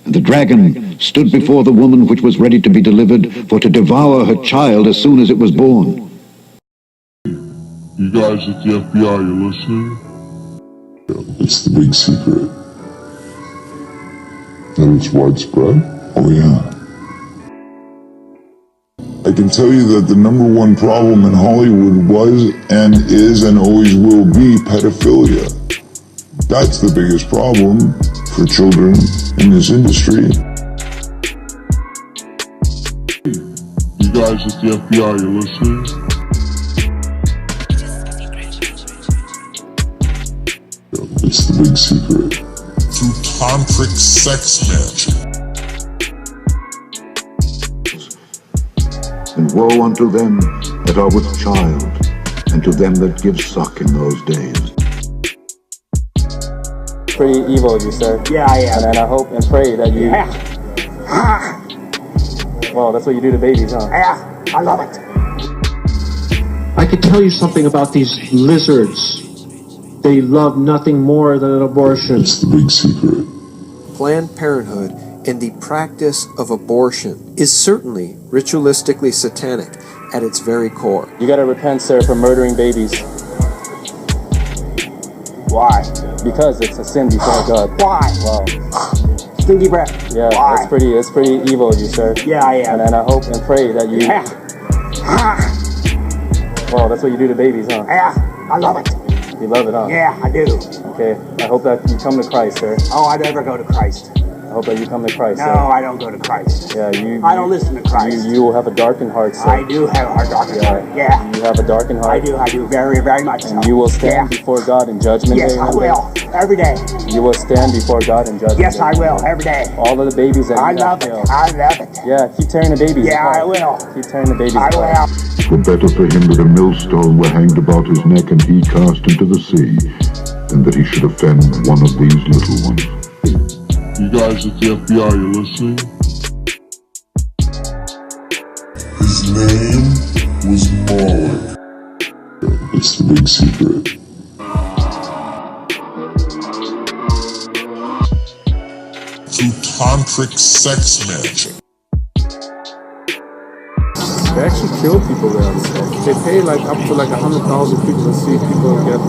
And the dragon stood before the woman which was ready to be delivered, for to devour her child as soon as it was born. You guys at the FBI, you listening? It's the big secret. And it's widespread? Oh yeah. I can tell you that the #1 problem in Hollywood was and is and always will be pedophilia. That's the biggest problem for children in this industry. You guys at the FBI, you listening? It's the big secret. Through tantric sex magic. And woe unto them that are with child, and to them that give suck in those days. Pretty evil, you sir. Yeah, I am. And I hope and pray that you... Well, that's what you do to babies, huh? Yeah, I love it. I could tell you something about these lizards. They love nothing more than an abortion. It's the big secret. Planned Parenthood and the practice of abortion is certainly ritualistically satanic at its very core. You gotta repent, sir, for murdering babies. Why? Because it's a sin before God. Why? Wow. Stinky breath. Yeah, Why? that's pretty evil of you, sir. Yeah, I am. And I hope and pray that you... Yeah. Well, that's what you do to babies, huh? Yeah, I love it. You love it, huh? Yeah, I do. Okay, I hope that you come to Christ, sir. Oh, I never go to Christ. I hope that you come to Christ, No, sir. I don't go to Christ. Yeah, I don't listen to Christ. You will have a darkened heart, sir. I do have a darkened heart. Yeah. You have a darkened heart. I do very, very much so. And you will stand before God in judgment Yes, day. I will. Every day. You will stand before God in judgment Yes, day. I will. Every day. All of the babies that I you love have it. killed. I love it. Yeah, keep tearing the babies Yeah, apart. I will. Keep tearing the babies I apart. will. 'Twere better for him that a millstone were hanged about his neck and he cast into the sea, than that he should offend one of these little ones. You guys at the FBI, you listening? His name was Moloch. It's the big secret. Through tantric sex magic. They actually kill people there and stuff. They pay like up to like 100,000 people to see people get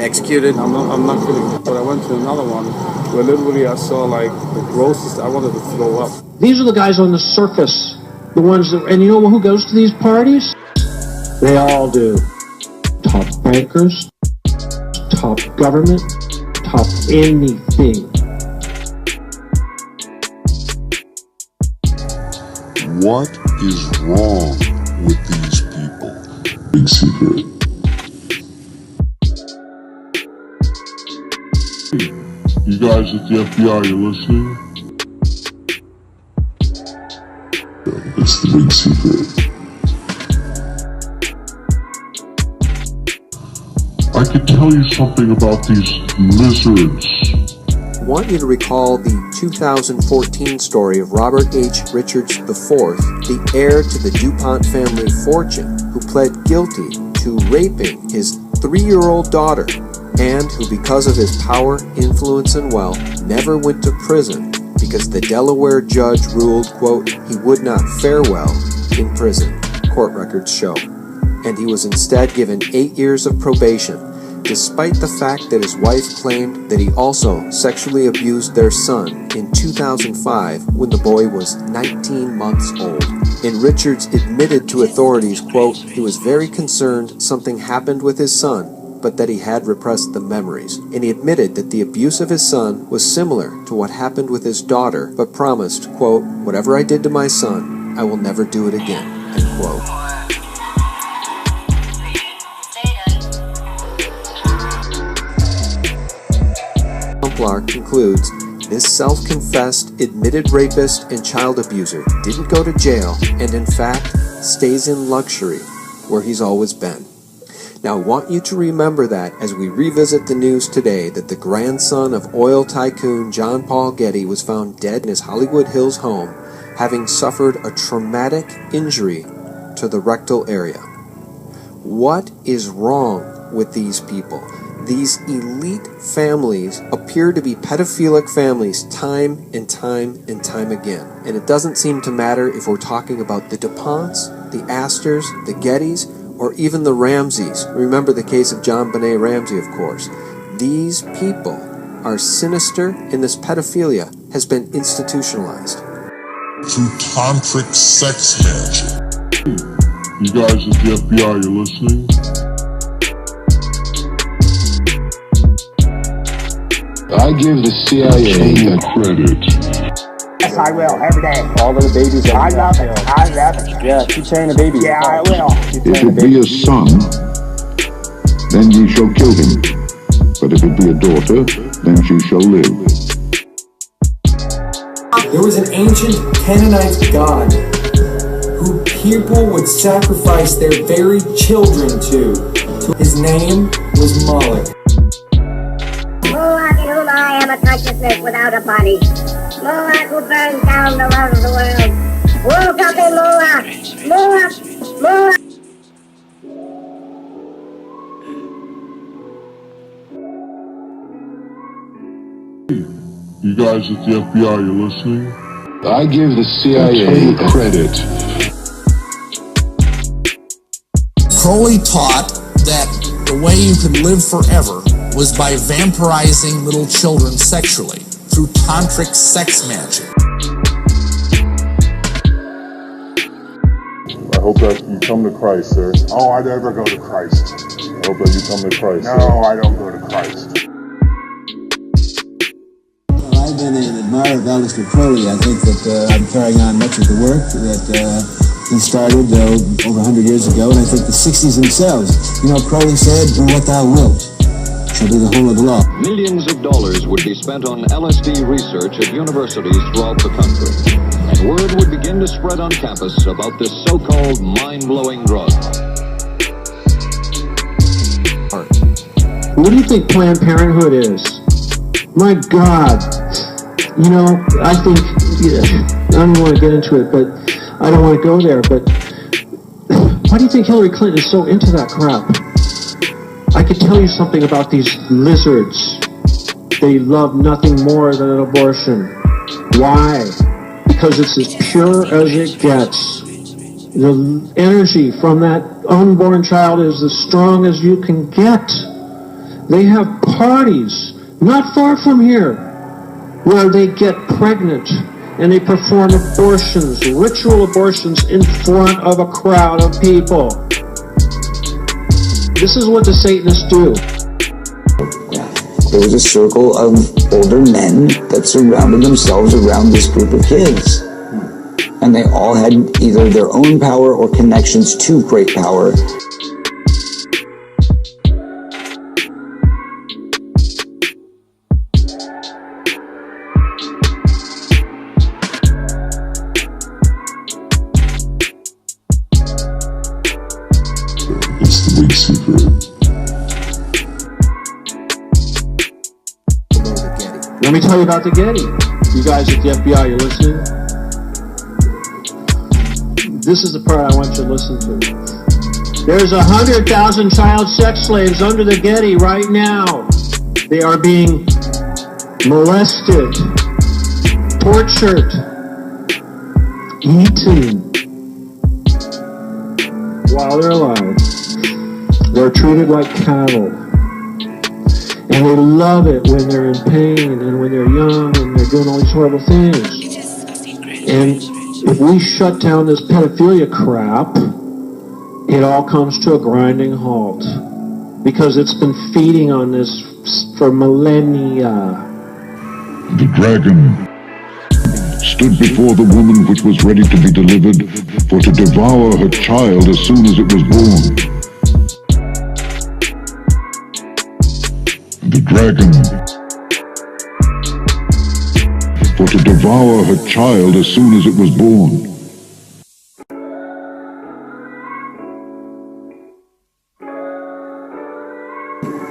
executed. I'm not kidding. But I went to another one where literally I saw like the grossest. I wanted to throw up. These are the guys on the surface. The ones that, and you know who goes to these parties? They all do. Top bankers, top government, top anything. What is wrong with these people? Big secret. You guys at the FBI, you listening? It's the big secret. I could tell you something about these lizards. I want you to recall the 2014 story of Robert H. Richards IV, the heir to the DuPont family fortune, who pled guilty to raping his 3-year-old daughter and who, because of his power, influence, and wealth, never went to prison because the Delaware judge ruled, quote, he would not fare well in prison, court records show. And he was instead given 8 years of probation, despite the fact that his wife claimed that he also sexually abused their son in 2005 when the boy was 19 months old. And Richards admitted to authorities, quote, he was very concerned something happened with his son, but that he had repressed the memories. And he admitted that the abuse of his son was similar to what happened with his daughter, but promised, quote, whatever I did to my son, I will never do it again, end quote. Templar concludes, this self-confessed, admitted rapist and child abuser didn't go to jail and in fact stays in luxury where he's always been. Now I want you to remember that as we revisit the news today that the grandson of oil tycoon John Paul Getty was found dead in his Hollywood Hills home, having suffered a traumatic injury to the rectal area. What is wrong with these people? These elite families appear to be pedophilic families time and time and time again. And it doesn't seem to matter if we're talking about the DuPonts, the Astors, the Gettys, or even the Ramseys. Remember the case of John Benet Ramsey, of course. These people are sinister, and this pedophilia has been institutionalized. Through tantric sex magic. You guys at the FBI, you listening? I give the CIA credit. Yes, I will, every day. All of the babies that I we love have it. killed. I love it. Yeah, keep saying the baby. Yeah, I will. Keep If saying it the be baby. a son, then ye shall kill him. But if it be a daughter, then she shall live. There was an ancient Canaanite god who people would sacrifice their very children to. His name was Moloch. Moloch, in whom I am a consciousness without a body. Moloch who burns down the love of the world. Woke up in Moloch. Moloch. Moloch. You guys at the FBI, you listening? I give the CIA credit. Crowley taught that the way you could live forever was by vampirizing little children sexually through tantric sex magic. I hope that you come to Christ, sir. Oh, I never go to Christ. I hope that you come to Christ, sir. No, I don't go to Christ. I've been an admirer of Aleister Crowley. I think that I'm carrying on much of the work that he started over 100 years ago, and I think the 60s themselves. You know, Crowley said, "Do what thou wilt shall be the whole of the law." Millions of dollars would be spent on LSD research at universities throughout the country, and word would begin to spread on campus about this so-called mind-blowing drug. What do you think Planned Parenthood is? My God. You know, I think, I don't want to get into it, but I don't want to go there, but why do you think Hillary Clinton is so into that crap? I could tell you something about these lizards. They love nothing more than an abortion. Why? Because it's as pure as it gets. The energy from that unborn child is as strong as you can get. They have parties not far from here where they get pregnant and they perform abortions, ritual abortions in front of a crowd of people. This is what the Satanists do. There was a circle of older men that surrounded themselves around this group of kids. And they all had either their own power or connections to great power. It's the big secret. Let me tell you about the Getty. You guys at the FBI, you listening? This is the part I want you to listen to. There's 100,000 child sex slaves under the Getty right now. They are being molested, tortured, eaten while they're alive. They're treated like cattle. And they love it when they're in pain and when they're young and they're doing all these horrible things. And if we shut down this pedophilia crap, it all comes to a grinding halt. Because it's been feeding on this for millennia. The dragon stood before the woman which was ready to be delivered, for to devour her child as soon as it was born. The dragon, for to devour her child as soon as it was born.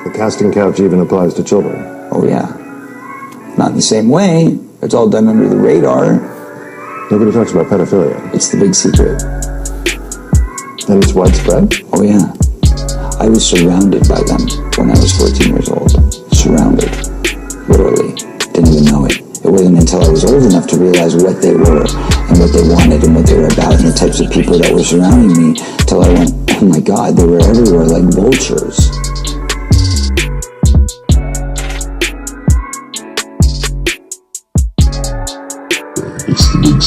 The casting couch even applies to children. Oh yeah. Not in the same way. It's all done under the radar. Nobody talks about pedophilia. It's the big secret. And it's widespread? Oh yeah. I was surrounded by them when I was 14 years old. Surrounded. Literally. Didn't even know it. It wasn't until I was old enough to realize what they were and what they wanted and what they were about and the types of people that were surrounding me till I went, oh my God, they were everywhere like vultures. It's the big